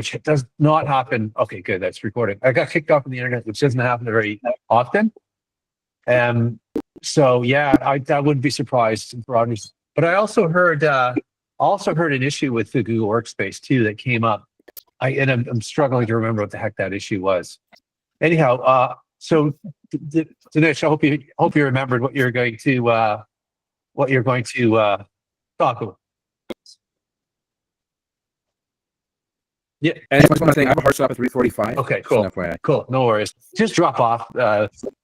which does not happen. Okay, good. That's recording. I got kicked off on the internet, which doesn't happen very often. So yeah, that wouldn't be surprised for others. But I also heard an issue with the Google Workspace too that came up. I'm struggling to remember what the heck that issue was. Anyhow, so Dinesh, I hope you remembered what you're going to talk about. Yeah, and I just want to say I have a hard stop at 3:45. Okay, cool. Cool. No worries. Just drop off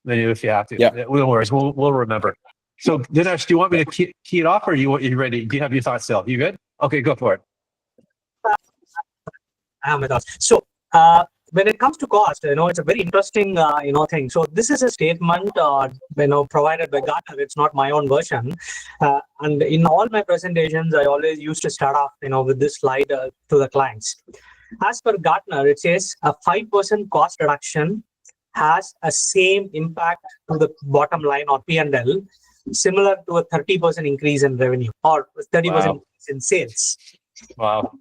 menu if you have to. Yeah, no worries. We'll remember. So Dinesh, do you want me to key it off, or you ready? Do you have your thoughts still? You good? Okay, go for it. I have my thoughts. So when it comes to cost, it's a very interesting thing. So this is a statement provided by Gartner. It's not my own version. And in all my presentations, I always used to start off with this slide to the clients. As per Gartner, it says a 5% cost reduction has a same impact to the bottom line or P&L, similar to a 30% increase in revenue or 30% increase in sales. Wow.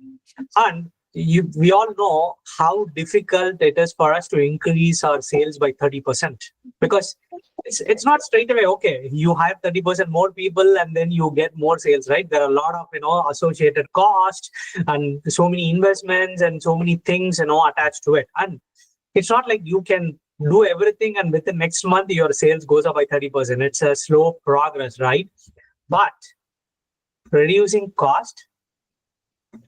And we all know how difficult it is for us to increase our sales by 30%, because it's not straight away, okay, you hire 30% more people and then you get more sales, right? There are a lot of, associated costs and so many investments and so many things, attached to it. And it's not like you can do everything and within next month your sales goes up by 30%. It's a slow progress, right? But reducing cost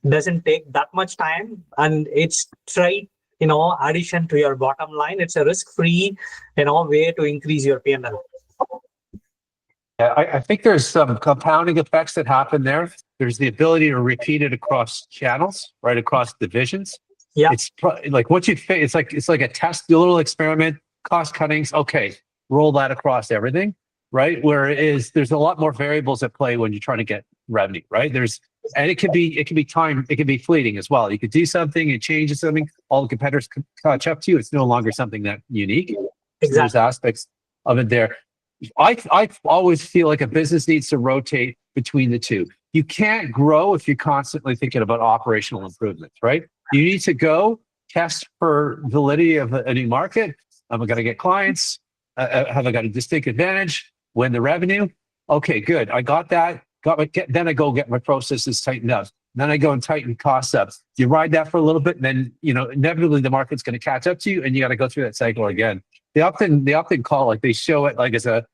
doesn't take that much time, and it's straight addition to your bottom line. It's a risk-free way to increase your P&L. Yeah, I think there's some compounding effects that happen there. There's the ability to repeat it across channels, right, across divisions. Yeah, it's like once you fit, it's like a test, a little experiment, cost cuttings. Okay, roll that across everything, right? Whereas there's a lot more variables at play when you're trying to get revenue, right? And it can be time, it can be fleeting as well. You could do something and change something, all the competitors catch up to you. It's no longer something that unique. Exactly. So there's aspects of it there. I always feel like a business needs to rotate between the two. You can't grow if you're constantly thinking about operational improvements, right? You need to go test for validity of a new market. Am I going to get clients? Have I got a distinct advantage? Win the revenue? Okay, good. I got that. Then I go get my processes tightened up. Then I go and tighten costs up. You ride that for a little bit, and then inevitably the market's going to catch up to you, and you got to go through that cycle again. They often call they show it like as a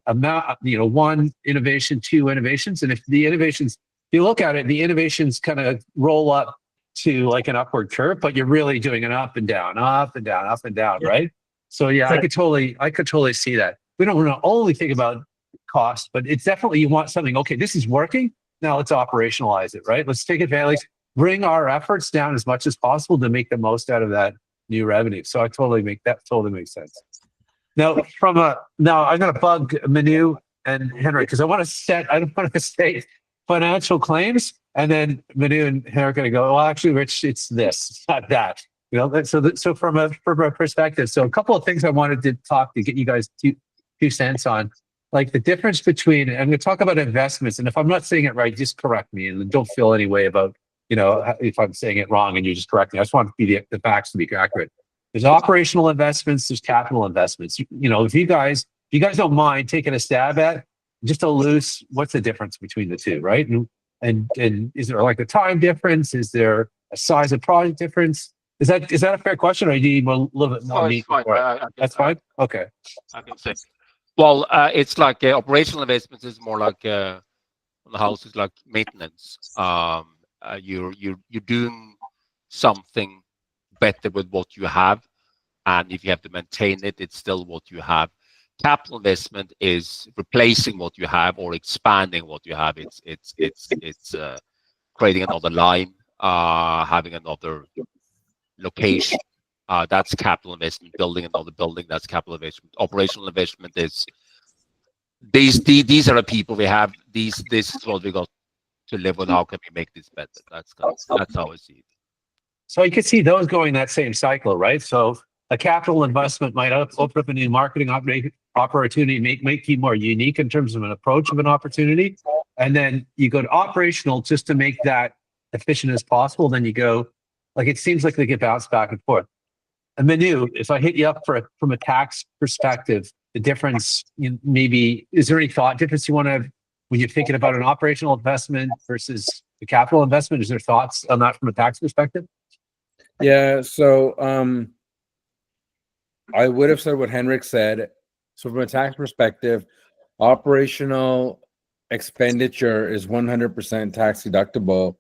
amount, one innovation, two innovations, and if you look at it, the innovations kind of roll up to like an upward curve, but you're really doing an up and down, up and down, up and down, yeah. Right? So yeah, I could totally see that. We don't want to only think about cost, but it's definitely, you want something, okay, this is working, now let's operationalize it, right? Let's take advantage, bring our efforts down as much as possible to make the most out of that new revenue. So that totally makes sense. Now I'm going to bug Manu and Henry, because I don't want to say financial claims, and then Manu and Henry are going to go, well, actually, Rich, it's this, it's not that. So from a perspective, so a couple of things I wanted to get you guys two cents on. Like the difference between, I'm going to talk about investments, and if I'm not saying it right, just correct me, and don't feel any way about, if I'm saying it wrong and you just correct me. I just want the facts to be accurate. There's operational investments, there's capital investments. If you guys don't mind taking a stab at just a loose, what's the difference between the two, right? And is there like a time difference? Is there a size of project difference? Is that a fair question, or do you need a little bit more meat? That's fine. Okay. I can say. Well, it's like operational investments is more like on the house is like maintenance. You're doing something better with what you have, and if you have to maintain it, it's still what you have. Capital investment is replacing what you have or expanding what you have. It's creating another line, having another location. That's capital investment. Building another building, that's capital investment. Operational investment is these are the people we have. This is what we got to live with. How can we make this better? That's how I see it. So you can see those going that same cycle, right? So a capital investment might open up a new marketing opportunity, make you more unique in terms of an approach of an opportunity. And then you go to operational just to make that efficient as possible. Then you go Like it seems like they get bounced back and forth. And Manu, if I hit you up from a tax perspective, the difference, maybe, is there any thought difference you want to have when you're thinking about an operational investment versus the capital investment? Is there thoughts on that from a tax perspective? Yeah, so I would have said what Henrik said. So from a tax perspective, operational expenditure is 100% tax deductible,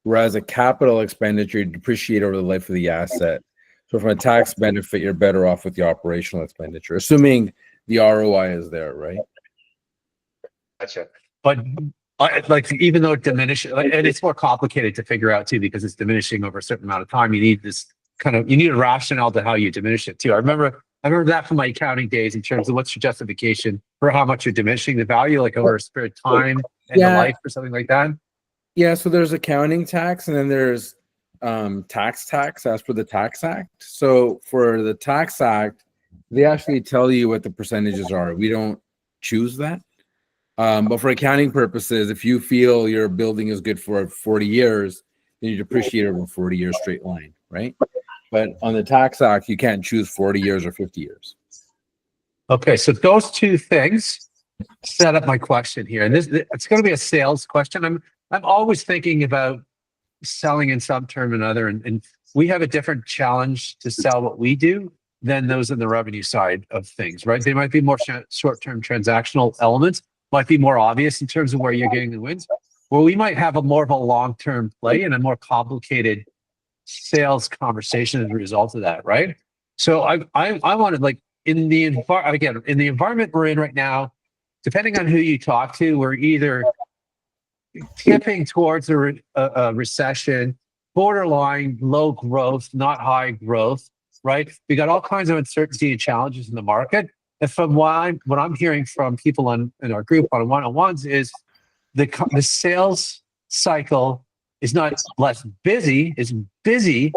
whereas a capital expenditure you depreciate over the life of the asset. So from a tax benefit, you're better off with the operational expenditure, assuming the ROI is there, right? Gotcha. But like, even though it diminishes, and it's more complicated to figure out too, because it's diminishing over a certain amount of time, you need you need a rationale to how you diminish it too. I remember that from my accounting days in terms of what's your justification for how much you're diminishing the value, like over a period of time and the life or something like that. Yeah, so there's accounting tax and then there's tax as per the Tax Act. So for the Tax Act, they actually tell you what the percentages are. We don't choose that. But for accounting purposes, if you feel your building is good for 40 years, then you depreciate over 40 years straight line, right? But on the Tax Act, you can't choose 40 years or 50 years. Okay, so those two things set up my question here. And it's going to be a sales question. I'm always thinking about selling in some term or another, and we have a different challenge to sell what we do than those in the revenue side of things, right? They might be more short-term transactional elements, might be more obvious in terms of where you're getting the wins. Well, we might have more of a long-term play and a more complicated sales conversation as a result of that, right? So I wanted, like, in the environment we're in right now, depending on who you talk to, we're either tipping towards a recession, borderline low growth, not high growth, right? We got all kinds of uncertainty and challenges in the market. And from what I'm hearing from people in our group on one-on-ones is the sales cycle is not less busy, it's busy.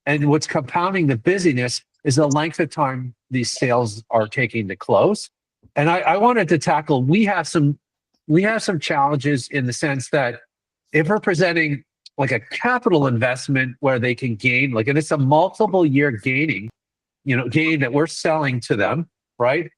And what's compounding the busyness is the length of time these sales are taking to close. And I wanted to tackle, we have some challenges in the sense that if we're presenting like a capital investment where they can gain, like, and it's a multiple year gain that we're selling to them, right?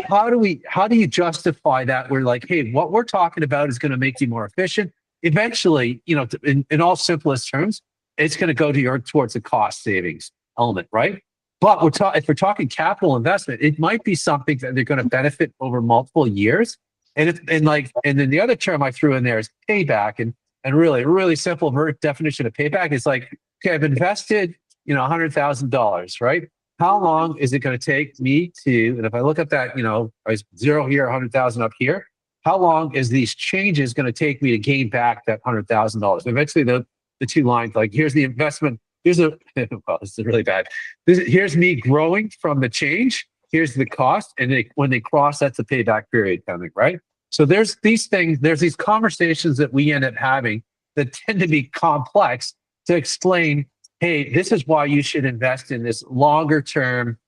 How do you justify that? We're like, hey, what we're talking about is going to make you more efficient. Eventually, in all simplest terms, it's going to go towards the cost savings element, right? But if we're talking capital investment, it might be something that they're going to benefit over multiple years. And then the other term I threw in there is payback, and really simple definition of payback is like, okay, I've invested, $100,000, right? How long is it going to take me to, and if I look at that, I zero here, 100,000 up here, how long is these changes going to take me to gain back that $100,000? Eventually the two lines, like, here's the investment, this is really bad. Here's me growing from the change, here's the cost, and when they cross, that's the payback period coming, right? So there's these conversations that we end up having that tend to be complex to explain, hey, this is why you should invest in this longer term,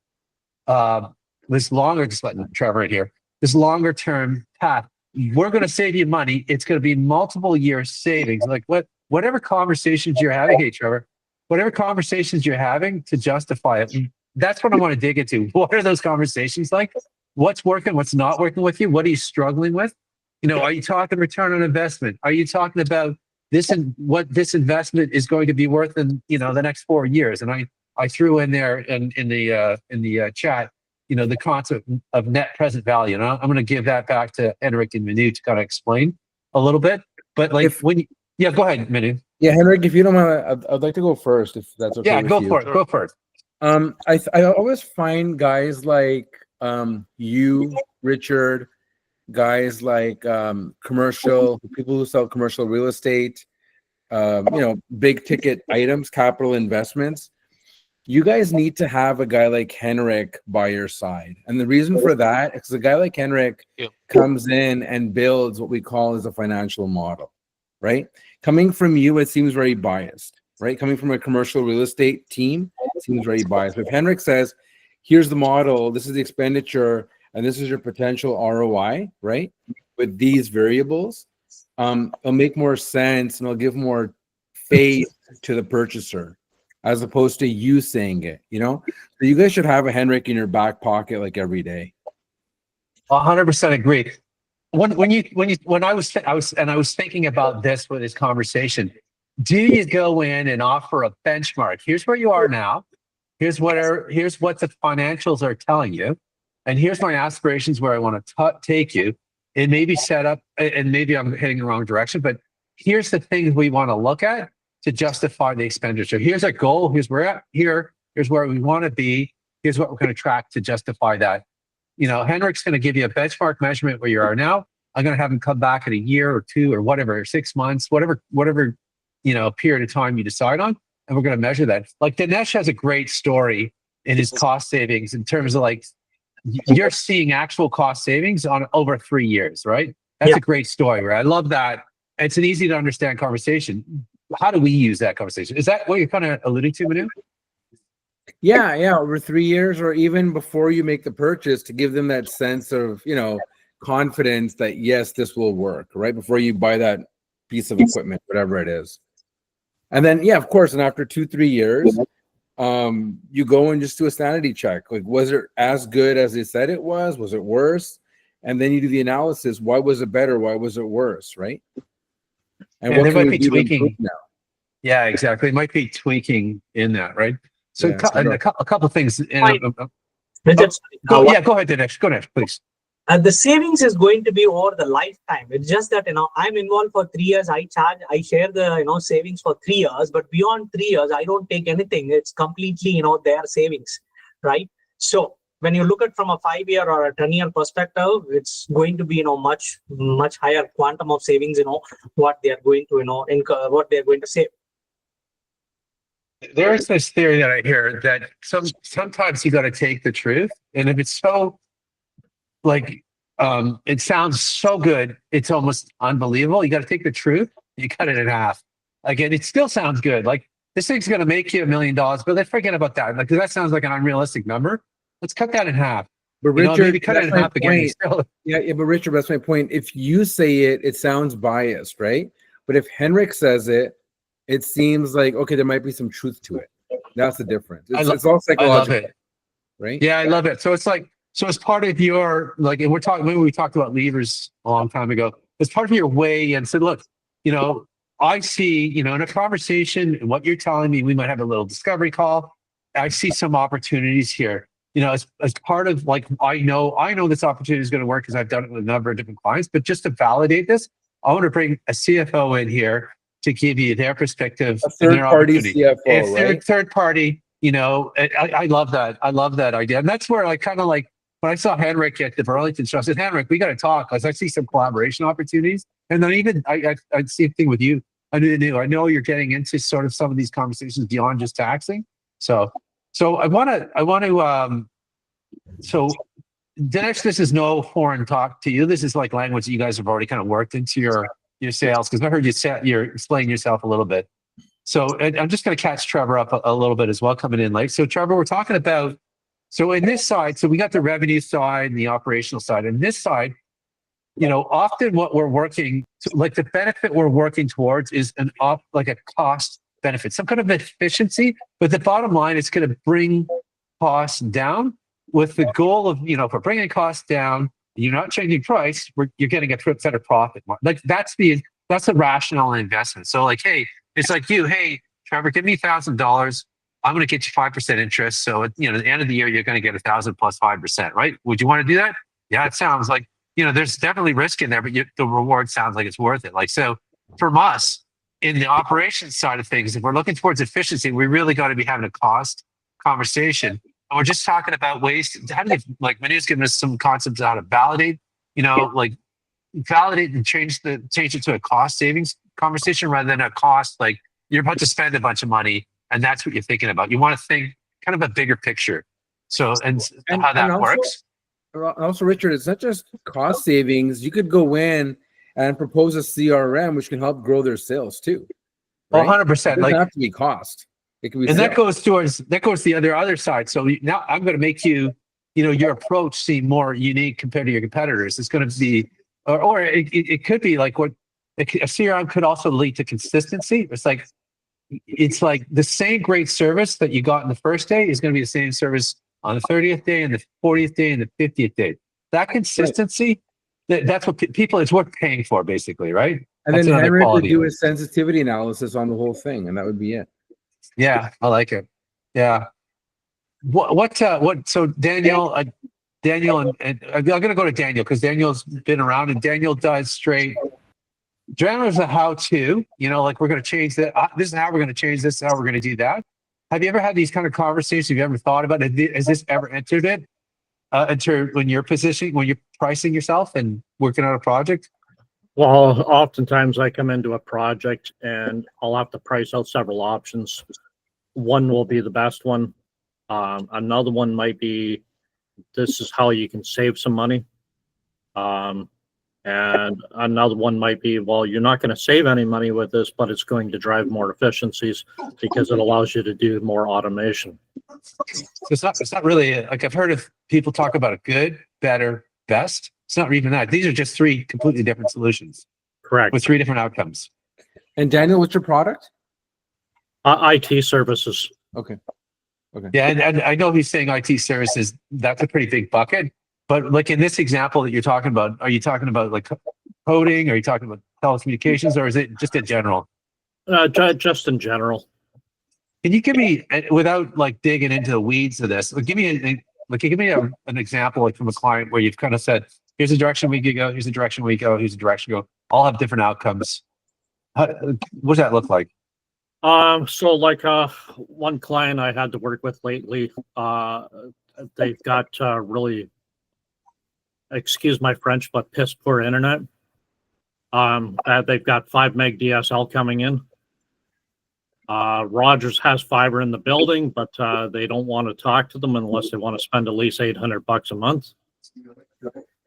just letting Trevor right here, this longer term path. We're going to save you money. It's going to be multiple year savings. Like whatever conversations you're having, hey, Trevor, whatever conversations you're having to justify it, that's what I want to dig into. What are those conversations like? What's working? What's not working with you? What are you struggling with? Are you talking return on investment? Are you talking about this and what this investment is going to be worth in the next 4 years? And I threw in there in the chat, the concept of net present value. And I'm going to give that back to Henrik and Manu to kind of explain a little bit. But like go ahead, Manu. Yeah, Henrik, if you don't mind, I'd like to go first, if that's okay. Yeah, go for it. Go for it. I always find guys like you, Richard, guys like people who sell commercial real estate, big ticket items, capital investments. You guys need to have a guy like Henrik by your side. And the reason for that is a guy like Henrik comes in and builds what we call as a financial model, right? Coming from you, it seems very biased, right? Coming from a commercial real estate team, it seems very biased. But if Henrik says, here's the model, this is the expenditure, and this is your potential ROI, right? With these variables, it'll make more sense and it'll give more face to the purchaser, as opposed to you saying it, you know? So you guys should have a Henrik in your back pocket like every day. 100% agree. When I was thinking about this with this conversation, do you go in and offer a benchmark? Here's where you are now. Here's what the financials are telling you, and here's my aspirations where I want to take you. It may be set up, and maybe I'm heading the wrong direction, but here's the things we want to look at to justify the expenditure. Here's our goal. Here's where we're at. Here's where we want to be. Here's what we're going to track to justify that. You know, Henrik's going to give you a benchmark measurement where you are now. I'm going to have him come back in a year or two or whatever, or 6 months, whatever, you know, period of time you decide on. And we're going to measure that. Like Dinesh has a great story in his cost savings in terms of like, you're seeing actual cost savings on over 3 years, right? That's a great story, right? I love that. It's an easy to understand conversation. How do we use that conversation? Is that what you're kind of alluding to, Manu? Yeah, over 3 years, or even before you make the purchase, to give them that sense of, you know, confidence that yes, this will work, right? Before you buy that piece of equipment, whatever it is. And then, yeah, of course, and after 2-3 years, you go and just do a sanity check. Like, was it as good as they said it was? Was it worse? And then you do the analysis. Why was it better? Why was it worse? Right? And what there can might we be do tweaking now? Yeah, exactly. It might be tweaking in that, right? So Yeah, a couple things. Richard, Go ahead, Dinesh. Go ahead, please. the savings is going to be over the lifetime. It's just that, you know, I'm involved for 3 years. I share the, you know, savings for 3 years, but beyond 3 years, I don't take anything. It's completely, you know, their savings, right? So when you look at from a 5-year or a 10-year perspective, it's going to be, you know, much higher quantum of savings, you know, what they are going to, you know, what they're going to save. There's this theory that I hear that sometimes you got to take the truth, and if it's so like it sounds so good, it's almost unbelievable. You got to take the truth, you cut it in half. Again, it still sounds good. Like this thing's going to make you $1 million, but let's forget about that. Like, 'cause that sounds like an unrealistic number. Let's cut that in half. But You know, Richard, maybe cut it in half again. Still, yeah, but Richard, that's my point. If you say it, it sounds biased, right? But if Henrik says it, it seems like, okay, there might be some truth to it. That's the difference. It's all psychological. I love it. Right? Yeah, I love it. So it's like, so as part of your, like, and when we talked about levers a long time ago, as part of your way and said, look, you know, I see, you know, in a conversation and what you're telling me, we might have a little discovery call. I see some opportunities here, you know, as part of like, I know this opportunity is going to work because I've done it with a number of different clients, but just to validate this, I want to bring a CFO in here to give you their perspective. A third-party CFO, right? Third party, you know, I love that. I love that idea. And that's where I kind of like, when I saw Henrik at the Burlington show, I said, Henrik, we got to talk because I see some collaboration opportunities. And then even, I'd see a thing with you. I know you're getting into sort of some of these conversations beyond just taxing. So I want to, so Dinesh, this is no foreign talk to you. This is like language that you guys have already kind of worked into your sales, because I heard you're explaining yourself a little bit. So I'm just going to catch Trevor up a little bit as well coming in late. So Trevor, we're talking about, so in this side, so we got the revenue side and the operational side. And this side, you know, often what we're working, like the benefit we're working towards is like a cost benefit, some kind of efficiency. But the bottom line is going to bring costs down with the goal of, you know, if we're bringing costs down, you're not changing price, you're getting a better profit. Like that's the rational investment. So like, hey, it's like hey, Trevor, give me $1,000. I'm going to get you 5% interest. So at, you know, at the end of the year, you're going to get 1,000 plus 5%, right? Would you want to do that? Yeah, it sounds like, you know, there's definitely risk in there, but the reward sounds like it's worth it. Like, so from us in the operations side of things, if we're looking towards efficiency, we really got to be having a cost conversation. And we're just talking about ways to, how do you, like Manu's giving us some concepts on how to validate, you know, like validate and change it to a cost savings conversation rather than a cost, like you're about to spend a bunch of money and that's what you're thinking about. You want to think kind of a bigger picture. So, and how that works. Also, Richard, it's not just cost savings. You could go in and propose a CRM, which can help grow their sales too. Right? 100%. It doesn't have to be cost. It can be and sales. that goes to the other side. So now I'm going to make you, you know, your approach seem more unique compared to your competitors. It's going to be, or it could be like what a CRM could also lead to consistency. It's like, it's like the same great service that you got in the first day is going to be the same service on the 30th day and the 40th day and the 50th day. That consistency, that's what people, it's worth paying for, basically, right? And That's then another Henrik would quality. do a sensitivity analysis on the whole thing, and that would be it. Yeah, I like it. Yeah. So Daniel, and I'm going to go to Daniel because Daniel's been around, and Daniel does straight. Daniel's a how-to, like we're going to change that. This is how we're going to change this, how we're going to do that. Have you ever had these kind of conversations? Have you ever thought about it? Has this ever entered it? When you're positioning, when you're pricing yourself and working on a project? Well, oftentimes I come into a project and I'll have to price out several options. One will be the best one. Another one might be, this is how you can save some money. And another one might be, well, you're not going to save any money with this, but it's going to drive more efficiencies because it allows you to do more automation. So it's not really like I've heard of people talk about a good, better, best. It's not even that. These are just three completely different solutions Correct. with three different outcomes. And Daniel, what's your product? IT services. Okay. Yeah, and I know he's saying IT services. That's a pretty big bucket. But like in this example that you're talking about, are you talking about like coding? Are you talking about telecommunications, or is it just in general? Just in general. Can you give me, without like digging into the weeds of this, give me an example like from a client where you've kind of said, here's the direction we could go, here's the direction we go, here's the direction we go. All have different outcomes. What does that look like? So like one client I had to work with lately, they've got really, excuse my French, but piss poor internet. They've got 5 meg DSL coming in. Rogers has fiber in the building, but they don't want to talk to them unless they want to spend at least $800 a month.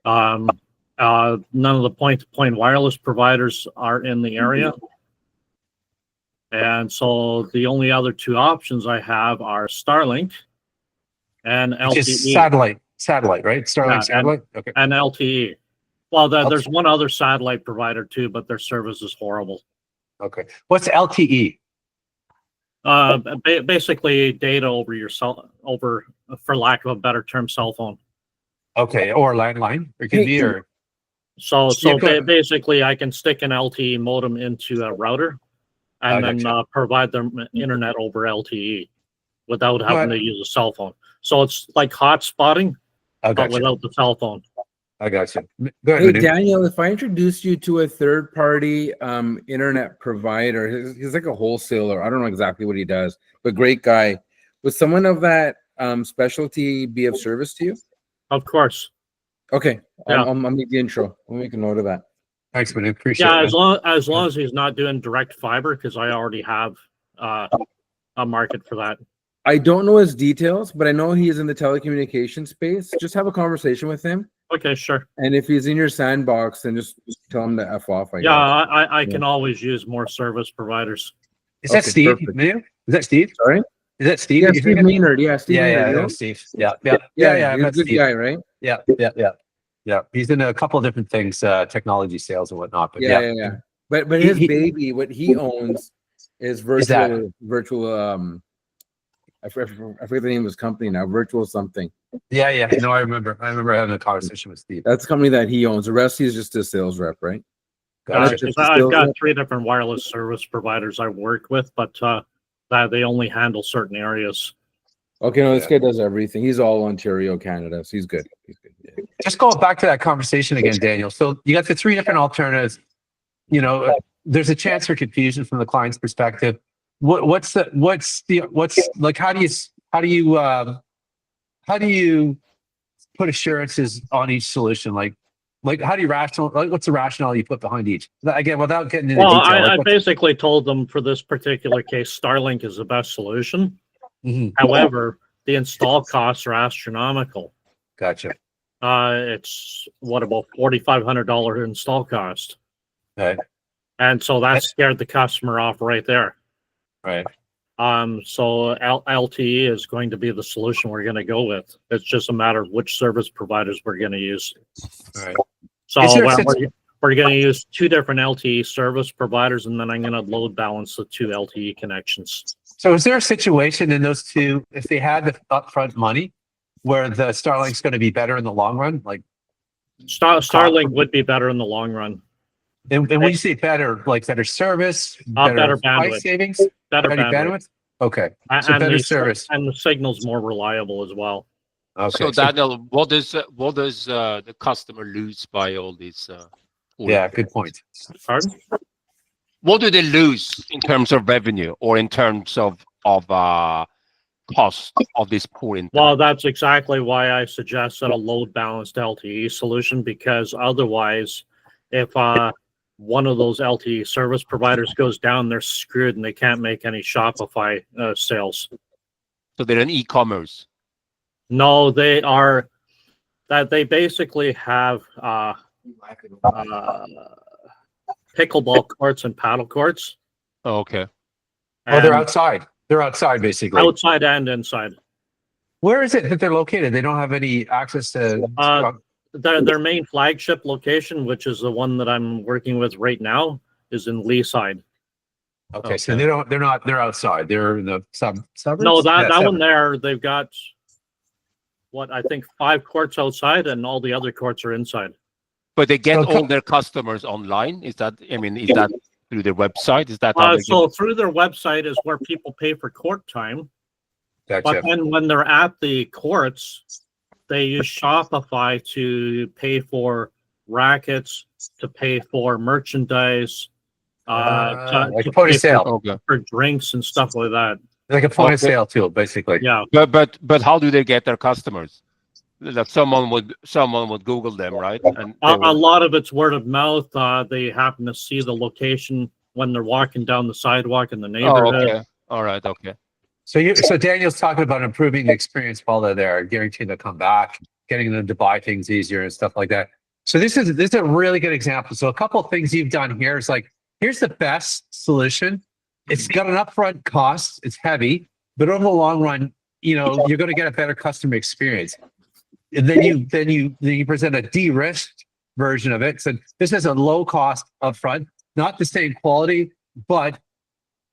None of the point-to-point wireless providers are in the area. And so the only other two options I have are Starlink and LTE. Which is satellite, right? Starlink satellite? Okay. And LTE. Well, there's one other satellite provider too, but their service is horrible. Okay. What's LTE? Basically data over your for lack of a better term, cell phone. Okay, or landline. It could be, or so basically I can stick an LTE modem into a router and then provide them internet over LTE without having to use a cell phone. So it's like hotspotting, but without the cell phone. I got you. Go ahead, Hey, Manu. Daniel, if I introduce you to a third-party internet provider, he's like a wholesaler. I don't know exactly what he does, but great guy. Would someone of that specialty be of service to you? Of course. Okay, Yeah. I'll make the intro. I'll make a note of that. Thanks, Manu. Appreciate it. Yeah, man. as long as he's not doing direct fiber, because I already have a market for that. I don't know his details, but I know he is in the telecommunication space. Just have a conversation with him. Okay, sure. And if he's in your sandbox, then just tell him to F off. I can always use more service providers. Is that Steve? Perfect. Manu? Is that Steve? Sorry? Is that Steve? Yeah, Steve Maynard. Yeah, Steve Maynard. Yeah, Steve. Yeah. He's a good guy, right? Yeah. He's in a couple of different things, technology sales and whatnot. But Yeah. But his baby, what he owns is virtual. I forget the name of his company now. Virtual something. Yeah. No, I remember having a conversation with Steve. That's the company that he owns. The rest he's just a sales rep, right? Gotcha. I've got 3 different wireless service providers I work with, but they only handle certain areas. Okay, no, this guy does everything. He's all Ontario, Canada. So he's good. Yeah. Just going back to that conversation again, Daniel. So you got the 3 different alternatives. There's a chance for confusion from the client's perspective. What's like? How do you put assurances on each solution? Like how do you what's the rationale you put behind each? Again, without getting into detail. I basically told them for this particular case, Starlink is the best solution. Mm-hmm. However, the install costs are astronomical. Gotcha. It's about $4,500 install cost. Right. And so that scared the customer off right there. Right. So LTE is going to be the solution we're going to go with. It's just a matter of which service providers we're going to use. Right. So we're going to use 2 different LTE service providers, and then I'm going to load balance the 2 LTE connections. So is there a situation in those two, if they had the upfront money, where the Starlink's going to be better in the long run? Like Starlink would be better in the long run. and when you say better, like better service, Better price bandwidth. savings, Better better bandwidth. Okay, so And better the, service. and the signal's more reliable as well. Okay, So Daniel, what does the customer lose by all these? yeah, good point. Pardon? What do they lose in terms of revenue or in terms of cost of this poor internet? Well, that's exactly why I suggested a load balanced LTE solution, because otherwise, if one of those LTE service providers goes down, they're screwed and they can't make any Shopify sales. So they're in e-commerce. No, they are that they basically have pickleball courts and paddle courts. Oh, okay. Oh, they're And outside. They're outside, basically. outside and inside. Where is it that they're located? They don't have any access to. Their main flagship location, which is the one that I'm working with right now, is in Leaside. Okay, so Okay. they're outside. They're in the suburbs. No, that Yeah, one there, they've got what I think 5 courts outside, and all the other courts are inside. But they get So all their customers online. Is that through their website? Is that how they So through their website is where people pay for court time. Gotcha. But then when they're at the courts, they use Shopify to pay for rackets, to pay for merchandise, like to a point pay of sale, Okay. for drinks and stuff like that. like a point of Okay. sale tool, basically. Yeah. But how do they get their customers? That someone would Google them, right? And they A would- lot of it's word of mouth. They happen to see the location when they're walking down the sidewalk in the oh, neighborhood. okay. All right. Okay. So Daniel's talking about improving the experience while they're there, guaranteeing they'll come back, getting them to buy things easier and stuff like that. So this is a really good example. So a couple of things you've done here is like, here's the best solution. It's got an upfront cost. It's heavy, but over the long run, you're going to get a better customer experience. And then you present a de-risked version of it. So this is a low cost upfront, not the same quality, but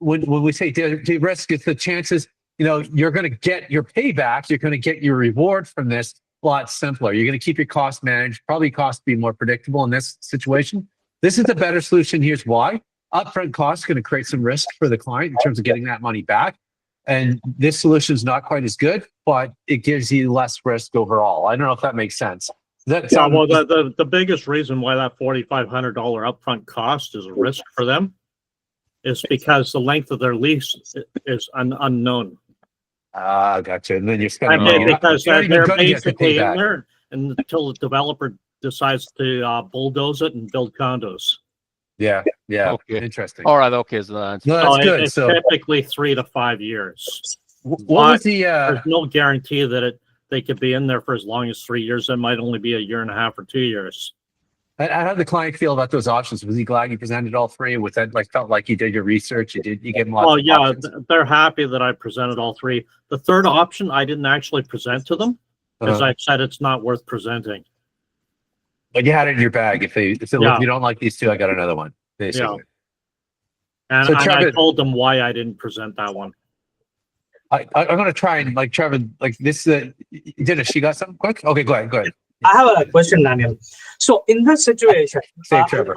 when we say de-risk, it's the chances, you're going to get your payback, you're going to get your reward from this a lot simpler. You're going to keep your cost managed, probably costs be more predictable in this situation. This is the better solution. Here's why. Upfront costs going to create some risk for the client in terms of getting that money back. And this solution is not quite as good, but it gives you less risk overall. I don't know if that makes sense. Well, The biggest reason why that $4,500 upfront cost is a risk for them is because the length of their lease is unknown. Gotcha. And then you're spending And money. because You're not even they're gonna get the basically in payback. there until the developer decides to bulldoze it and build condos. Yeah. Okay. Interesting. All right. Okay. So that's No, that's good. It's So typically 3 to 5 years. what was the There's no guarantee that they could be in there for as long as 3 years. It might only be a year and a half or 2 years. how did the client feel about those options? Was he glad you presented all three? Was that felt like you did your research? You gave him lots Well, of yeah, options? they're happy that I presented all 3. The third option I didn't actually present to them because I said it's not worth presenting. But you had it in your bag. If you don't like these two, I got another one. Basically. And, So and Trevor- I told them why I didn't present that one. I'm going to try and Trevor, this. Dennis, she got something quick? Okay, go ahead. I have a question, Daniel. So in this situation, Say, Trevor.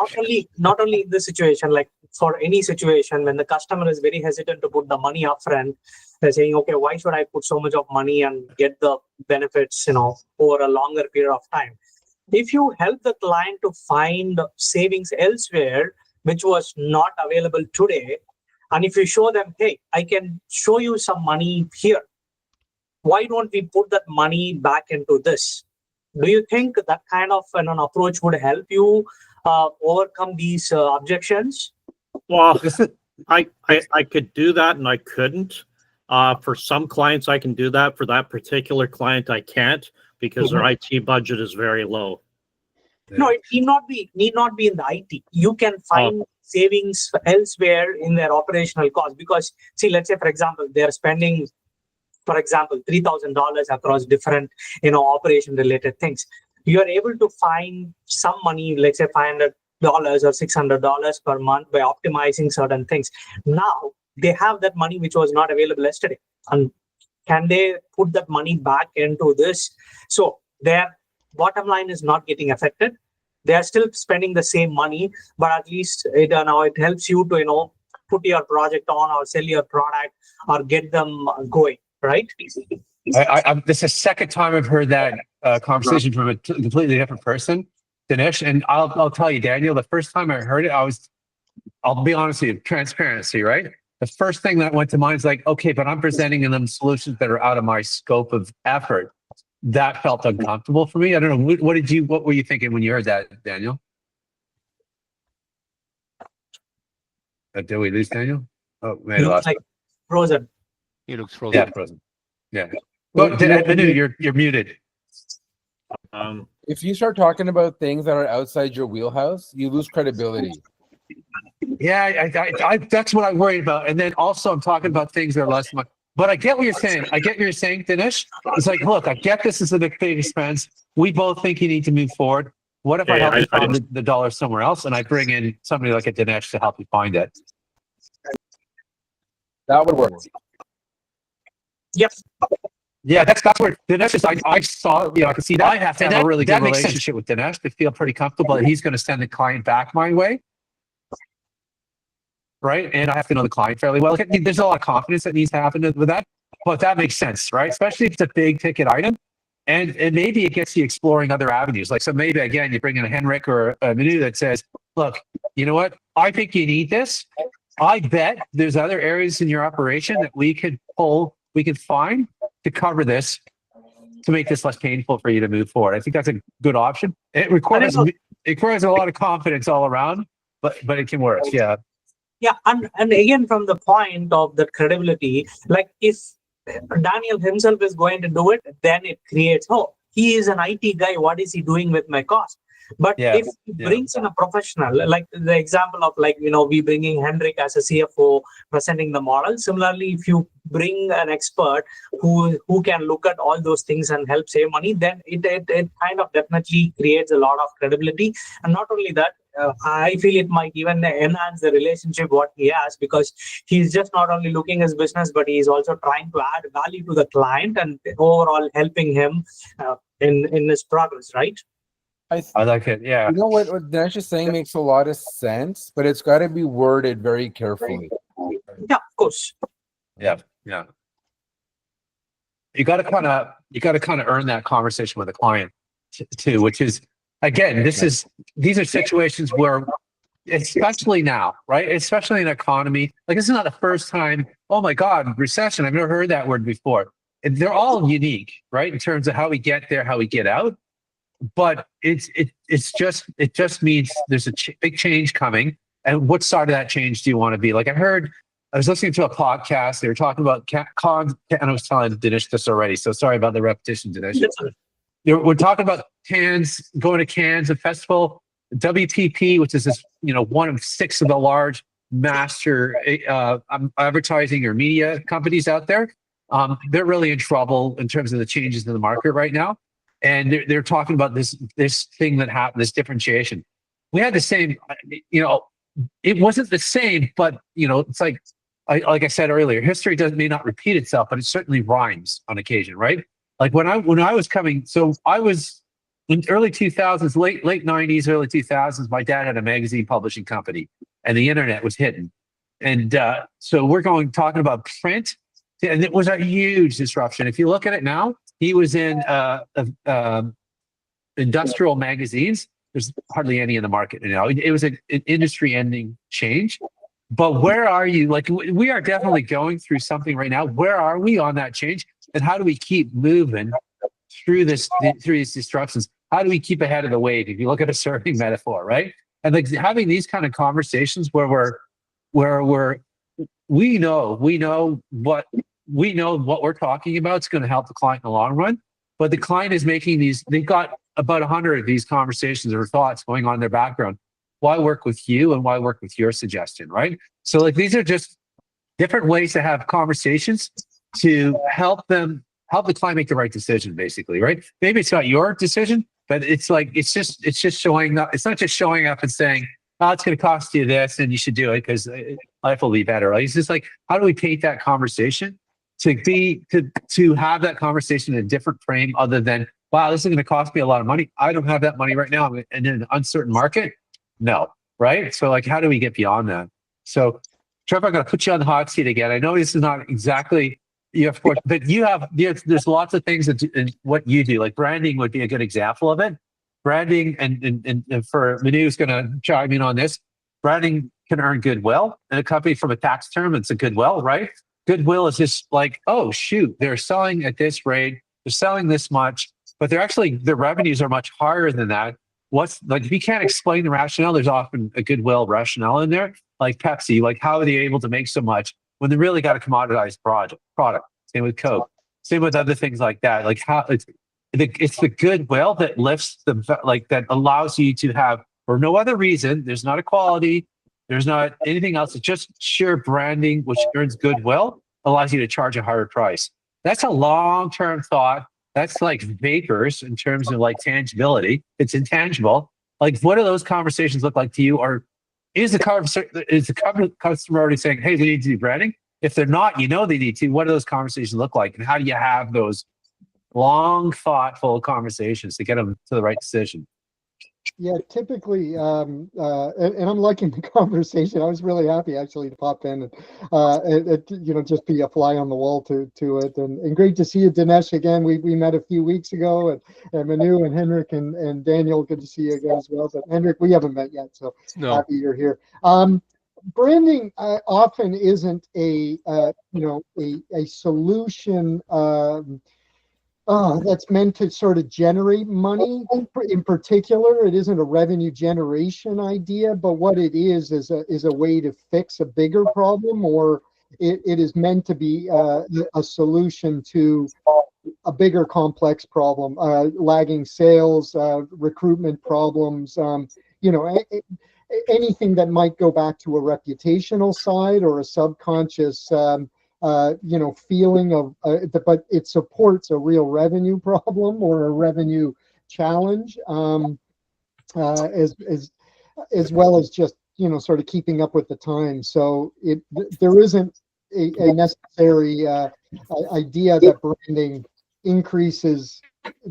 not only in this situation, like for any situation when the customer is very hesitant to put the money upfront, they're saying, okay, why should I put so much of money and get the benefits, over a longer period of time? If you help the client to find savings elsewhere, which was not available today, and if you show them, hey, I can show you some money here, why don't we put that money back into this? Do you think that kind of an approach would help you overcome these objections? Well, This is, I could do that and I couldn't. For some clients, I can do that. For that particular client, I can't because their IT budget is very low. No, it need not be in the IT. You can find savings elsewhere in their operational cost because, see, let's say, for example, they're spending, for example, $3,000 across different, operation related things. You are able to find some money, let's say $500 or $600 per month by optimizing certain things. Now they have that money which was not available yesterday, and can they put that money back into this? So their bottom line is not getting affected. They are still spending the same money, but at least it helps you to put your project on or sell your product or get them going, right? This is the second time I've heard that conversation from a completely different person, Dinesh. And I'll tell you, Daniel, the first time I heard it, I'll be honest with you, transparency, right? The first thing that went to mind is like, okay, but I'm presenting them solutions that are out of my scope of effort. That felt uncomfortable for me. I don't know. What were you thinking when you heard that, Daniel? Did we lose Daniel? Oh, man, He looks like frozen. He looks frozen. Yeah, frozen. Yeah. But Manu, you're muted. If you start talking about things that are outside your wheelhouse, you lose credibility. Yeah, that's what I'm worried about. And then also I'm talking about things that are less money. But I get what you're saying. I get what you're saying, Dinesh. It's like, look, I get this is a big expense. We both think you need to move forward. What if I help you find the dollar somewhere else, and I bring in somebody like a Dinesh to help you find it? That would work. Yep. Yeah, that's where Dinesh is. I saw, I can see that. I have to have a really good relationship with Dinesh to feel pretty comfortable that he's going to send the client back my way. Right. And I have to know the client fairly well. There's a lot of confidence that needs to happen with that, but that makes sense, right? Especially if it's a big ticket item. And maybe it gets you exploring other avenues. Like, so maybe again, you bring in a Henrik or a Manu that says, look, you know what? I think you need this. I bet there's other areas in your operation that we could find to cover this, to make this less painful for you to move forward. I think that's a good option. It requires a lot of confidence all around, but it can work. Yeah. Yeah, and again, from the point of the credibility, like if Daniel himself is going to do it, then it creates, he is an IT guy. What is he doing with my cost? But if he brings in a professional, like the example of we bringing Henrik as a CFO presenting the model. Similarly, if you bring an expert who can look at all those things and help save money, then it kind of definitely creates a lot of credibility. And not only that, I feel it might even enhance the relationship what he has, because he's just not only looking his business, but he's also trying to add value to the client and overall helping him in his progress, right? I like it. Yeah. You know what Dinesh is saying makes a lot of sense, but it's got to be worded very carefully. Yeah, of course. Yeah. You got to kind of earn that conversation with the client too, which is, again, these are situations where, especially now, right? Especially in economy, like this is not the first time. Oh my God, recession! I've never heard that word before. And they're all unique, right, in terms of how we get there, how we get out. But it just means there's a big change coming. And what side of that change do you want to be? Like I was listening to a podcast. They were talking about cons, and I was telling Dinesh this already. So sorry about the repetition, Dinesh. We're talking about Cannes, going to Cannes, a festival, WPP, which is this, one of 6 of the large master advertising or media companies out there. They're really in trouble in terms of the changes in the market right now. And they're talking about this thing that happened, this differentiation. We had the same, it wasn't the same, but it's like I said earlier, history may not repeat itself, but it certainly rhymes on occasion, right? Like when I was coming, so I was in early 2000s, late 90s, early 2000s. My dad had a magazine publishing company, and the internet was hitting, and so we're talking about print, and it was a huge disruption. If you look at it now, he was in industrial magazines. There's hardly any in the market now. It was an industry-ending change. But where are you? Like, we are definitely going through something right now. Where are we on that change? And how do we keep moving through these disruptions? How do we keep ahead of the wave? If you look at a surfing metaphor, right? And like having these kind of conversations where we know what we're talking about is going to help the client in the long run. But the client is making they've got about 100 of these conversations or thoughts going on in their background. Why work with you and why work with your suggestion, right? So like these are just different ways to have conversations to help the client make the right decision, basically, right? Maybe it's not your decision, But it's like, it's just showing up. It's not just showing up and saying, oh, it's going to cost you this and you should do it because life will be better. Like, it's just like, how do we paint that conversation to have that conversation in a different frame other than, wow, this is going to cost me a lot of money. I don't have that money right now. And in an uncertain market, no. Right. So like, how do we get beyond that? So Trevor, I'm going to put you on the hot seat again. I know this is not exactly, but there's lots of things in what you do. Like branding would be a good example of it. Branding, and for Manu's going to chime in on this, branding can earn goodwill. And a company, from a tax term, it's a goodwill, right? Goodwill is just like, oh, shoot, they're selling at this rate, they're selling this much, but their revenues are much higher than that. What's like, if you can't explain the rationale, there's often a goodwill rationale in there. Like Pepsi, like how are they able to make so much when they really got a commoditized product? Same with Coke, same with other things like that. Like how it's the goodwill that lifts that allows you to have, for no other reason, there's not equality, there's not anything else. It's just sheer branding, which earns goodwill, allows you to charge a higher price. That's a long-term thought. That's like vapors in terms of like tangibility. It's intangible. Like, what do those conversations look like to you? Or is the customer already saying, hey, we need to do branding? If they're not, they need to. What do those conversations look like? And how do you have those long, thoughtful conversations to get them to the right decision? Yeah, typically, and I'm liking the conversation. I was really happy actually to pop in and just be a fly on the wall to it. And great to see you, Dinesh, again. We met a few weeks ago, and Manu and Henrik and Daniel, good to see you again as well. But Henrik, we haven't met yet, so happy you're here. Branding often isn't a solution. That's meant to sort of generate money. In particular, it isn't a revenue generation idea, but what it is a way to fix a bigger problem, or it is meant to be a solution to a bigger complex problem, lagging sales, recruitment problems, anything that might go back to a reputational side or a subconscious feeling of, but it supports a real revenue problem or a revenue challenge, as well as just, sort of keeping up with the times. So there isn't a necessary idea that branding increases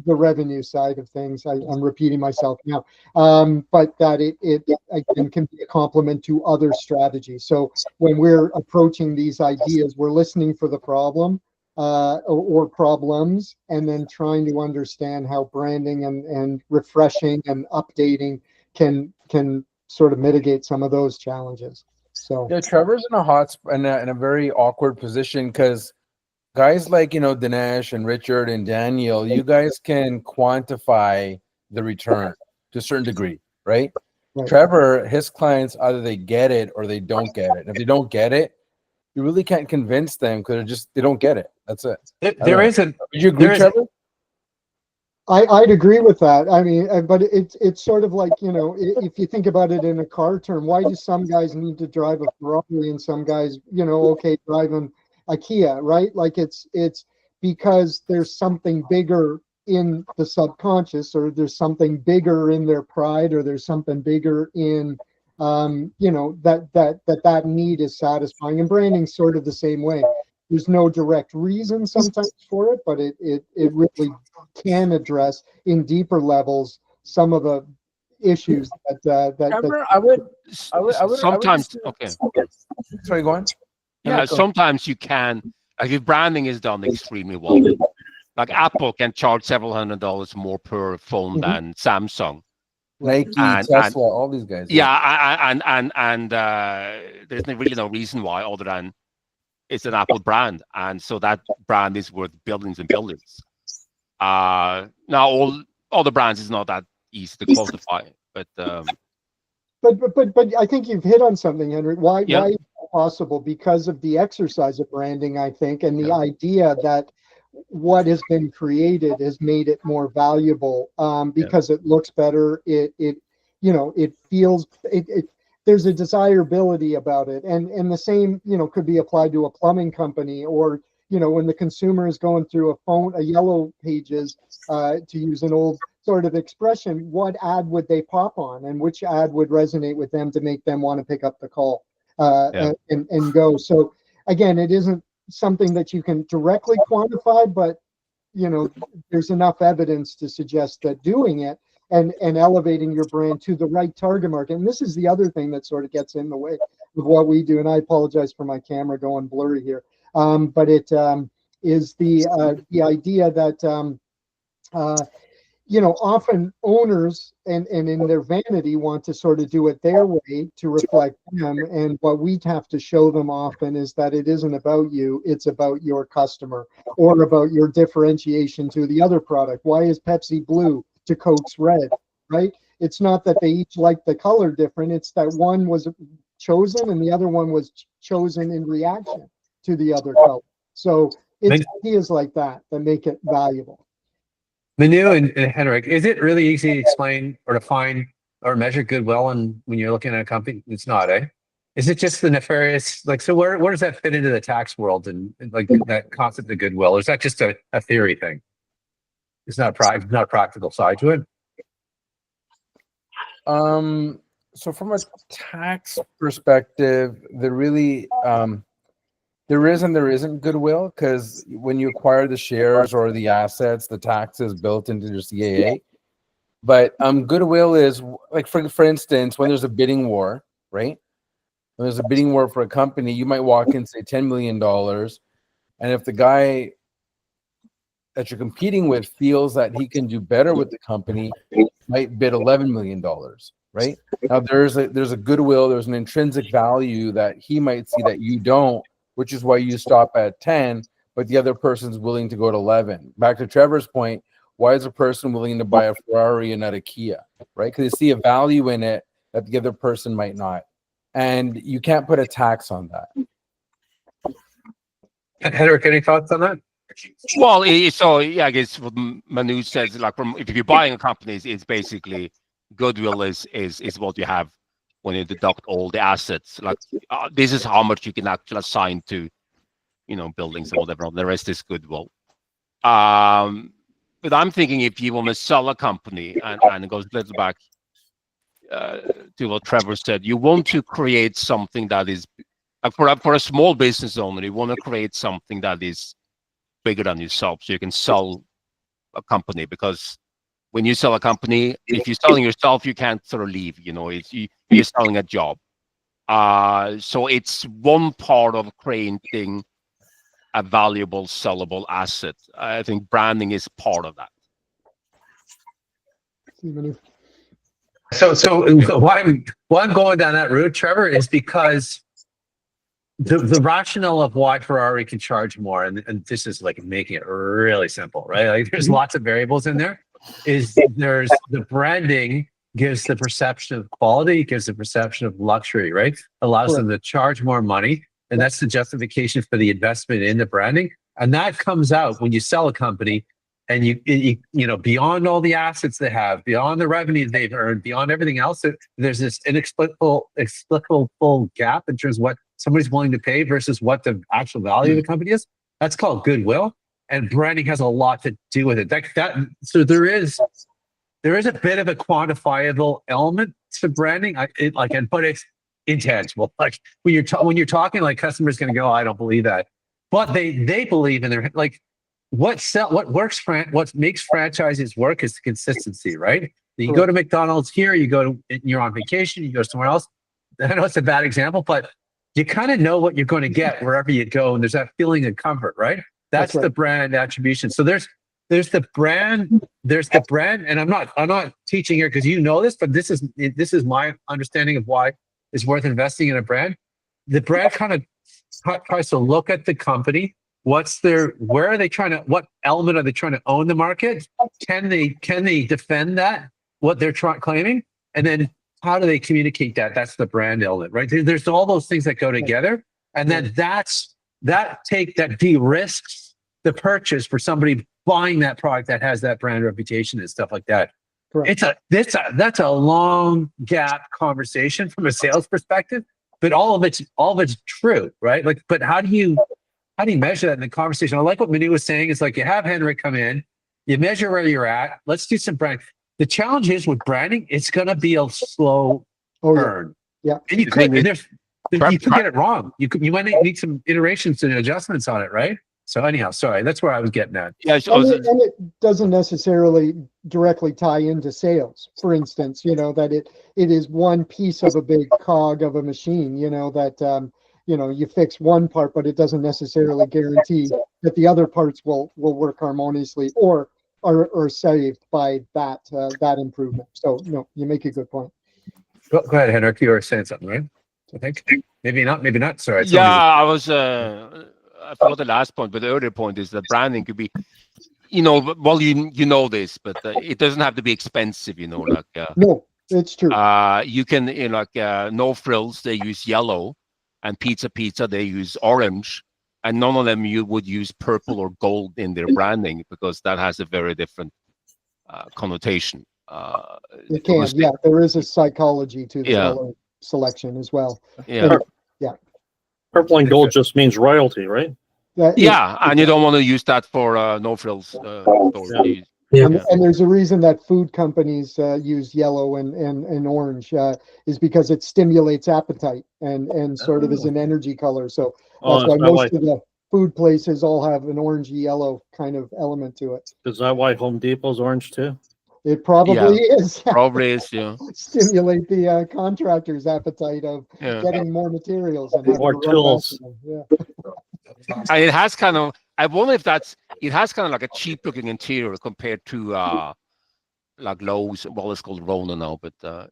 the revenue side of things. I'm repeating myself now, but that it can be a complement to other strategies. So when we're approaching these ideas, we're listening for the problem or problems, and then trying to understand how branding and refreshing and updating can sort of mitigate some of those challenges. So yeah, Trevor's in a very awkward position because guys like, Dinesh and Richard and Daniel, you guys can quantify the return to a certain degree, right? Trevor, his clients, either they get it or they don't get it. And if they don't get it, you really can't convince them because they don't get it. That's it. Would you agree, Trevor? I'd agree with that. I mean, but it's sort of like, if you think about it in a car term, why do some guys need to drive a Ferrari and some guys, driving IKEA, right? Like it's because there's something bigger in the subconscious, or there's something bigger in their pride, or there's something bigger in that need is satisfying. And branding's sort of the same way. There's no direct reason sometimes for it, but it really can address in deeper levels some of the issues that I would sometimes. Okay. Sorry, go on. Yeah, sometimes you can. Like if branding is done extremely well, like Apple can charge several $100s more per phone than Samsung. Nike, Tesla, all these guys. Yeah, and there's really no reason why other than it's an Apple brand, and so that brand is worth billions and billions. Now all other brands is not that easy to quantify, but I think you've hit on something, Henrik. Why is it possible? Because of the exercise of branding, I think, and the idea that what has been created has made it more valuable because it looks better. It feels there's a desirability about it, and the same could be applied to a plumbing company, or when the consumer is going through a yellow pages, to use an old sort of expression, what ad would they pop on and which ad would resonate with them to make them want to pick up the call and go. So again, it isn't something that you can directly quantify, but there's enough evidence to suggest that doing it and elevating your brand to the right target market. And this is the other thing that sort of gets in the way of what we do. And I apologize for my camera going blurry here. But it is the idea that, often owners and in their vanity want to sort of do it their way to reflect them. And what we have to show them often is that it isn't about you, it's about your customer or about your differentiation to the other product. Why is Pepsi blue to Coke's red, right? It's not that they each like the color different. It's that one was chosen and the other one was chosen in reaction to the other color. So it's ideas like that make it valuable. Manu and Henrik, is it really easy to explain or define or measure goodwill when you're looking at a company? It's not, eh? Is it just the nefarious, so where does that fit into the tax world and like that concept of goodwill? Or is that just a theory thing? It's not a practical side to it? So from a tax perspective, there is and there isn't goodwill, because when you acquire the shares or the assets, the tax is built into your CAA. But goodwill is like, for instance, when there's a bidding war, right? When there's a bidding war for a company, you might walk in and say $10 million. And if the guy that you're competing with feels that he can do better with the company, might bid $11 million, right? Now there's a goodwill, there's an intrinsic value that he might see that you don't, which is why you stop at 10, but the other person's willing to go to 11. Back to Trevor's point, why is a person willing to buy a Ferrari and not a Kia, right? Because they see a value in it that the other person might not. And you can't put a tax on that. Henrik, any thoughts on that? Well, I guess what Manu says, like, if you're buying a company, it's basically goodwill is what you have when you deduct all the assets. Like, this is how much you can actually assign to, buildings or whatever. The rest is goodwill. But I'm thinking if you want to sell a company, and it goes a little back to what Trevor said, you want to create something that is, for a small business owner, you want to create something that is bigger than yourself, so you can sell a company. Because when you sell a company, if you're selling yourself, you can't sort of leave. You're selling a job. So it's one part of creating a valuable, sellable asset. I think branding is part of that. So why I'm going down that route, Trevor, is because the rationale of why Ferrari can charge more, and this is like making it really simple, right? Like, there's lots of variables in there. There's the branding gives the perception of quality, gives the perception of luxury, right? Allows them to charge more money, and that's the justification for the investment in the branding. And that comes out when you sell a company, and you beyond all the assets they have, beyond the revenue they've earned, beyond everything else, there's this inexplicable gap in terms of what somebody's willing to pay versus what the actual value of the company is. That's called goodwill, and branding has a lot to do with it. So there is a bit of a quantifiable element to branding, but it's intangible. Like when you're talking, like, customers going to go, I don't believe that, but they believe in their, like, what makes franchises work is the consistency, right? You go to McDonald's here, you're on vacation, you go somewhere else. I know it's a bad example, but you kind of know what you're going to get wherever you go, and there's that feeling of comfort, right? That's right. The brand attribution. So there's the brand, and I'm not teaching here because you know this, but this is my understanding of why it's worth investing in a brand. The brand kind of tries to look at the company. What element are they trying to own the market? Can they defend that, what they're claiming? And then how do they communicate that? That's the brand element, right? There's all those things that go together. And then that de-risks the purchase for somebody buying that product that has that brand reputation and stuff like that. Correct. That's a long gap conversation from a sales perspective, but all of it's true, right? Like, but how do you measure that in the conversation? I like what Manu was saying. It's like, you have Henrik come in, you measure where you're at. Let's do some brand. The challenge is with branding, it's going to be a slow Oh, yeah. burn. Yeah. And you The could, thing and is- you could get it wrong. You might need some iterations and adjustments on it, right? So anyhow, sorry, that's where I was getting at. Yeah, And it doesn't necessarily directly tie into sales. For instance, that it is one piece of a big cog of a machine, that you fix one part, but it doesn't necessarily guarantee that the other parts will work harmoniously or are saved by that improvement. So no, you make a good point. Go ahead, Henrik. You were saying something, right? I think maybe not. Sorry. yeah, I was. I forgot the last point, but the earlier point is that branding could be, well, you know this, but it doesn't have to be expensive. Like No, it's true. you can, No Frills, they use yellow, and Pizza they use orange, and none of them you would use purple or gold in their branding because that has a very different connotation. It can, yeah. There is a psychology to the Yeah. color selection as well. Yeah. Purple and gold just means royalty, right? That And you don't want to use that for No Frills. Yeah. And there's a reason that food companies use yellow and orange is because it stimulates appetite and sort of is an energy color. So that's why most of the food places all have an orangey yellow kind of element to it. Is that why Home Depot's orange too? It probably is. Probably is, yeah. Stimulate the contractor's appetite of Yeah. getting more materials and having More to run tools. faster. Yeah. And it has kind of, I wonder if it has kind of like a cheap looking interior compared to like Lowe's. Well, it's called Rona now, but it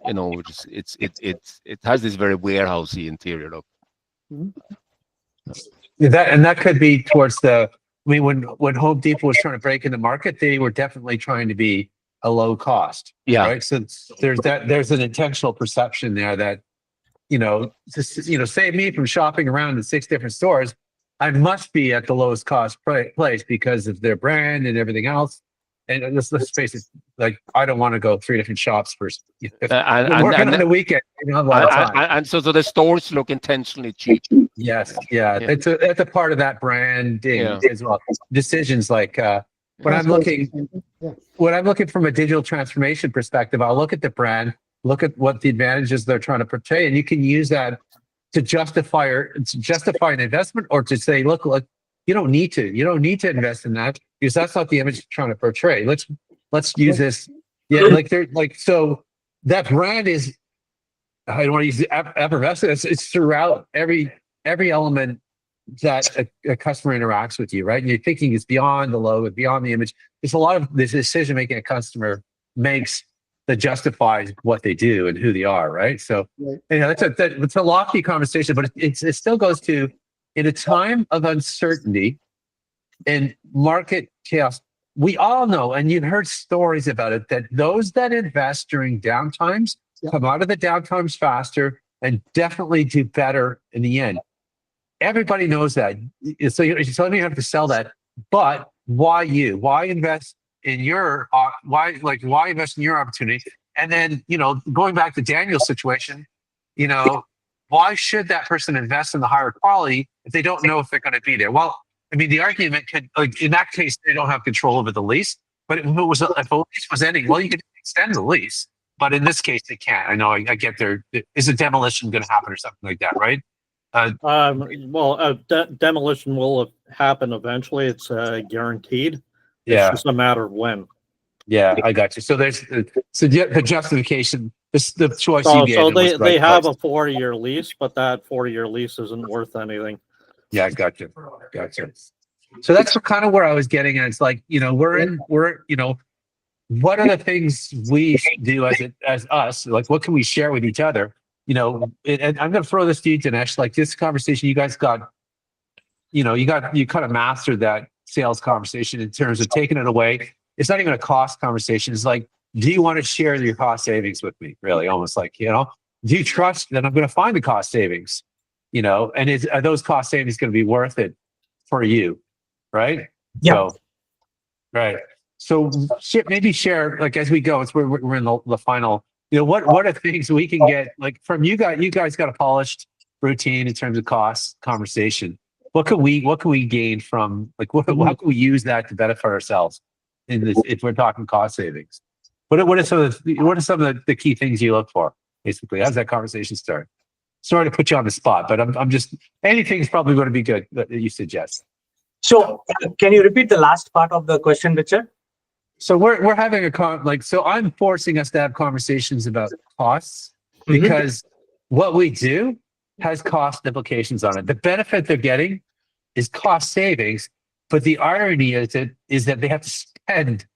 has this very warehousey interior look. That could be towards when Home Depot was trying to break in the market, they were definitely trying to be a low cost. Yeah. Right. So there's an intentional perception there that, save me from shopping around in 6 different stores. I must be at the lowest cost place because of their brand and everything else. And let's face it, like I don't want to go 3 different shops for working on the weekend. And so the stores look intentionally cheap. Yes, yeah. It's a part of that branding as well. Decisions like when I'm looking from a digital transformation perspective, I'll look at the brand, look at what the advantages they're trying to portray, and you can use that to justify an investment or to say, look, you don't need to invest in that because that's not the image you're trying to portray. Let's use this. Yeah, so that brand is, I don't want to use effervescent. It's throughout every element that a customer interacts with you, right? And you're thinking it's beyond the logo, beyond the image. There's a lot of this decision making a customer makes that justifies what they do and who they are, right? So, it's a lofty conversation, but it still goes to, in a time of uncertainty and market chaos, we all know, and you've heard stories about it, that those that invest during downtimes come out of the downtimes faster and definitely do better in the end. Everybody knows that. So you don't have to sell that. But why you? Why invest in your why invest in your opportunity? And then, going back to Daniel's situation, why should that person invest in the higher quality if they don't know if they're going to be there? Well, I mean, the argument could, in that case, they don't have control over the lease. But if a lease was ending, well, you could extend the lease. But in this case, they can't. I know. I get there. Is a demolition going to happen or something like that, right? Demolition will happen eventually. It's guaranteed. Yeah. It's just a matter of when. Yeah, I got you. So there's the justification, the choice you gave. So they have a 4-year lease, but that 4-year lease isn't worth anything. Yeah, gotcha. So that's kind of where I was getting at. It's like, what are the things we do as us? Like, what can we share with each other? And I'm going to throw this to you, Dinesh. Like this conversation, you guys got, you kind of mastered that sales conversation in terms of taking it away. It's not even a cost conversation. It's like, do you want to share your cost savings with me? Really, almost like, do you trust that I'm going to find the cost savings? And are those cost savings going to be worth it for you? Right? Yeah. So, right. So maybe share, like, as we go, we're in the final, what are things we can get, like, from you guys? You guys got a polished routine in terms of cost conversation. What can we gain from, like, how can we use that to benefit ourselves in this, if we're talking cost savings? What are some of the key things you look for? Basically, how's that conversation start? Sorry to put you on the spot, but I'm just anything's probably going to be good that you suggest. So can you repeat the last part of the question, Richard? So we're having so I'm forcing us to have conversations about costs because what we do has cost implications on it. The benefit they're getting is cost savings, but the irony is that they have to spend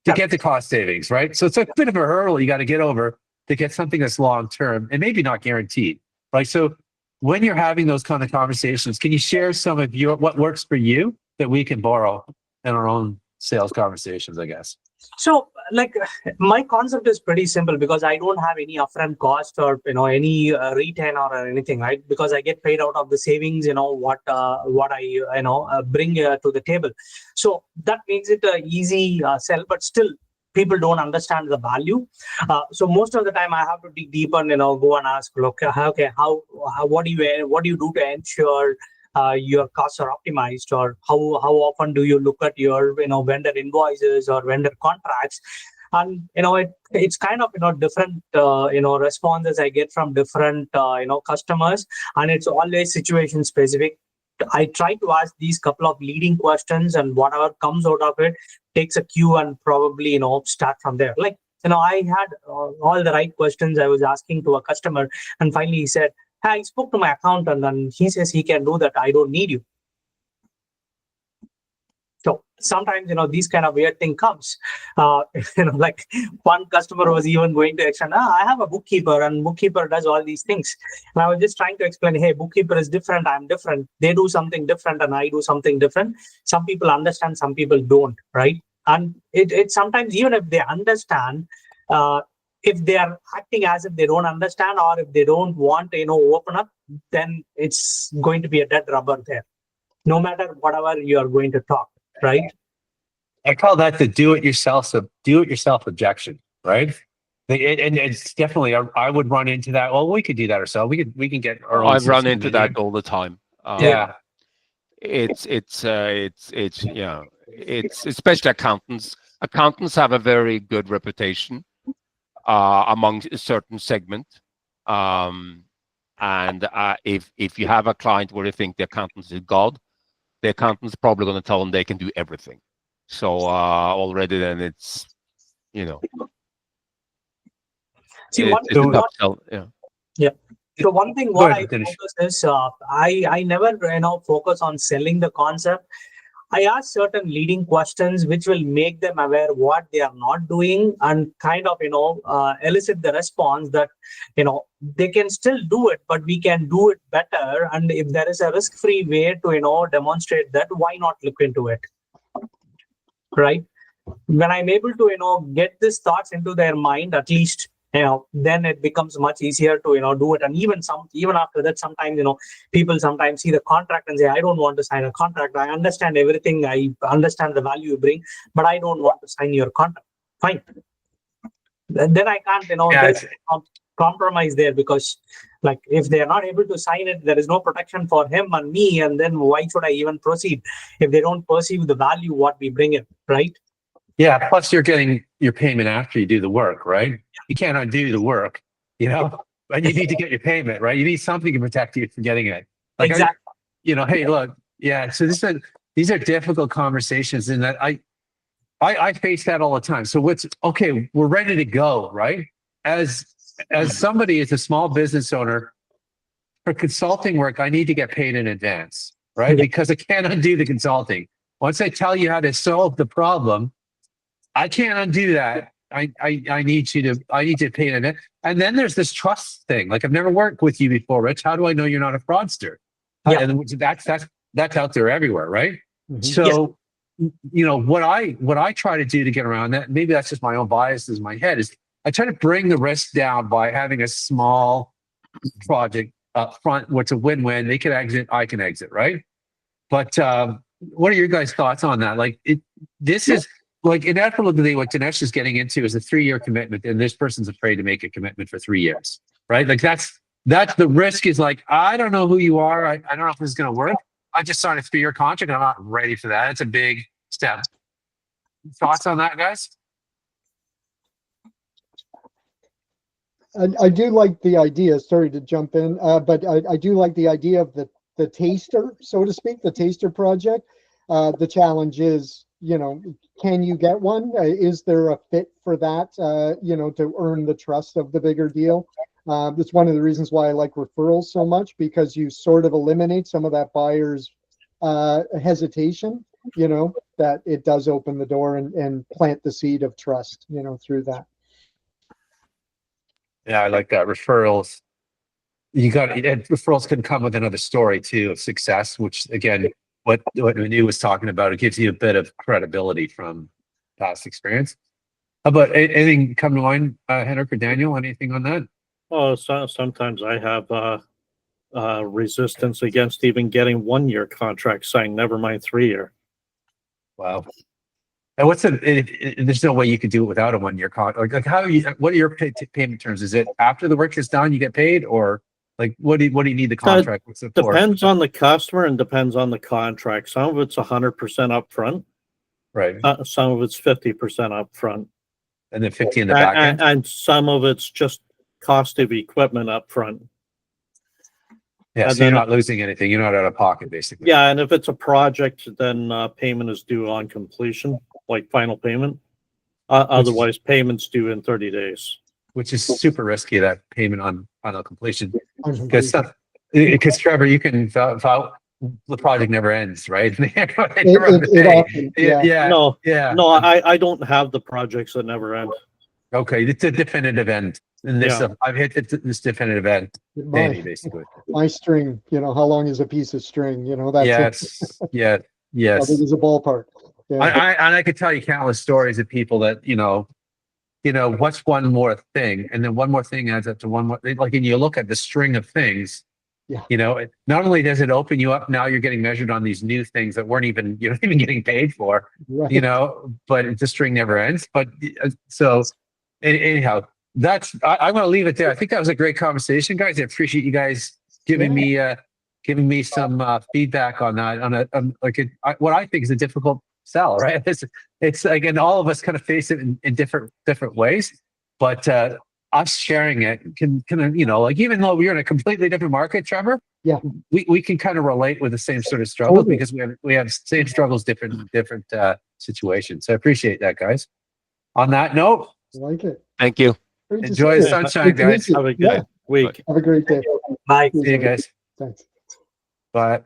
to get the cost savings, right? So it's a bit of a hurdle you got to get over to get something that's long term and maybe not guaranteed, right? So when you're having those kind of conversations, can you share some of what works for you that we can borrow in our own sales conversations, I guess? So like my concept is pretty simple because I don't have any upfront cost or any retainer or anything, right? Because I get paid out of the savings, what I bring to the table. So that makes it a easy sell, but still people don't understand the value. So most of the time I have to dig deeper and go and ask, look, okay, what do you do to ensure your costs are optimized, or how often do you look at your vendor invoices or vendor contracts? And it's kind of different responses I get from different customers, and it's always situation specific. I try to ask these couple of leading questions, and whatever comes out of it takes a cue and probably start from there. Like I had all the right questions I was asking to a customer, and finally he said, "Hey, I spoke to my accountant and he says he can do that. I don't need you." So sometimes, these kind of weird thing comes. Like one customer was even going to extend, I have a bookkeeper and bookkeeper does all these things. And I was just trying to explain, hey, bookkeeper is different. I'm different. They do something different and I do something different. Some people understand, some people don't, right? And it sometimes, even if they understand, if they are acting as if they don't understand, or if they don't want to, open up, then it's going to be a dead rubber there, no matter whatever you are going to talk, right? I call that the do-it-yourself objection, right? And it's definitely, I would run into that. Well, we could do that ourselves. We can get our own. I've run into that all the time. Yeah. It's especially accountants. Accountants have a very good reputation among a certain segment. And if you have a client where you think the accountant is God, the accountant's probably going to tell them they can do everything. So already then it's, See, it's an upsell. Yeah. So one thing what I focus is I never focus on selling the concept. I ask certain leading questions which will make them aware what they are not doing, and kind of elicit the response that they can still do it, but we can do it better. And if there is a risk-free way to demonstrate that, why not look into it, right? When I'm able to get these thoughts into their mind, at least then it becomes much easier to do it. And even after that, sometimes people sometimes see the contract and say, I don't want to sign a contract. I understand everything, I understand the value you bring, but I don't want to sign your contract. Fine. Then I can't compromise there, because like if they are not able to sign it, there is no protection for him and me, and then why should I even proceed if they don't perceive the value what we bring in, right? Yeah, plus you're getting your payment after you do the work, right? You can't undo the work, and you need to get your payment, right? You need something to protect you from getting it. Like, exactly. Hey, look, yeah. So these are difficult conversations, and that I face that all the time. So we're ready to go, right? As somebody, as a small business owner, for consulting work, I need to get paid in advance, right? Yeah. Because I can't undo the consulting. Once I tell you how to solve the problem, I can't undo that. I need you to pay in it. And then there's this trust thing. Like, I've never worked with you before, Rich. How do I know you're not a fraudster? Yeah. And that's out there everywhere, right? Mhm. So, what I try to do to get around that, maybe that's just my own biases in my head, is I try to bring the risk down by having a small project up front, what's a win-win. They can exit, I can exit, right? But what are your guys' thoughts on that? Like, this is like inevitably what Dinesh is getting into is a 3-year commitment, and this person's afraid to make a commitment for 3 years, right? Like that's the risk, is like, I don't know who you are. I don't know if this is going to work. I just signed a 3-year contract and I'm not ready for that. It's a big step. Thoughts on that, guys? I do like the idea, sorry to jump in, but I do like the idea of the taster, so to speak, the taster project. The challenge is, can you get one? Is there a fit for that, to earn the trust of the bigger deal? That's one of the reasons why I like referrals so much, because you sort of eliminate some of that buyer's hesitation, that it does open the door and plant the seed of trust, through that. Yeah, I like that. Referrals. And referrals can come with another story too of success, which again, what Manu was talking about, it gives you a bit of credibility from past experience. How about anything come to mind, Henrik or Daniel? Anything on that? Oh, sometimes I have resistance against even getting 1-year contract signed, never mind 3-year. Wow. And there's no way you could do it without a 1-year contract. Like what are your payment terms? Is it after the work is done, you get paid, or like what do you need the contract? What's it for? Depends on the customer and depends on the contract. Some of it's 100% upfront. Right. Some of it's 50% upfront. And then 50 in the back end? And some of it's just cost of equipment upfront. Yeah, and so you're then- not losing anything. You're not out of pocket, basically. Yeah, and if it's a project, then payment is due on completion, like final payment. Otherwise, payments due in 30 days. Which is super risky, that payment on a completion. It, Because Trevor, you can the project never ends, right? it often, Yeah. No, Yeah. no, I don't have the projects that never end. Okay, it's a definitive end. And this, Yeah. I've hit this definitive end, Danny, basically. my string, how long is a piece of string? That's Yes, yeah, how yes. big is a ballpark? Yeah. I could tell you countless stories of people that, what's one more thing? And then one more thing adds up to one more, like, and you look at the string of things, Yeah. Not only does it open you up, now you're getting measured on these new things that you're not even getting paid for, Right. but the string never ends. But so anyhow, I'm going to leave it there. I think that was a great conversation, guys. I appreciate you guys giving me some feedback on that, what I think is a difficult sell, right? It's again, all of us kind of face it in different ways, but us sharing it can even though we're in a completely different market, Trevor, Yeah. we can kind of relate with the same sort of struggles Totally. because we have same struggles, different situations. So I appreciate that, guys. On that note, I like it. Thank you. Great to enjoy see the you. sunshine, Good to meet guys. you. Have a good Yeah. week. Have a great day. Bye. See you guys. Thanks. Bye.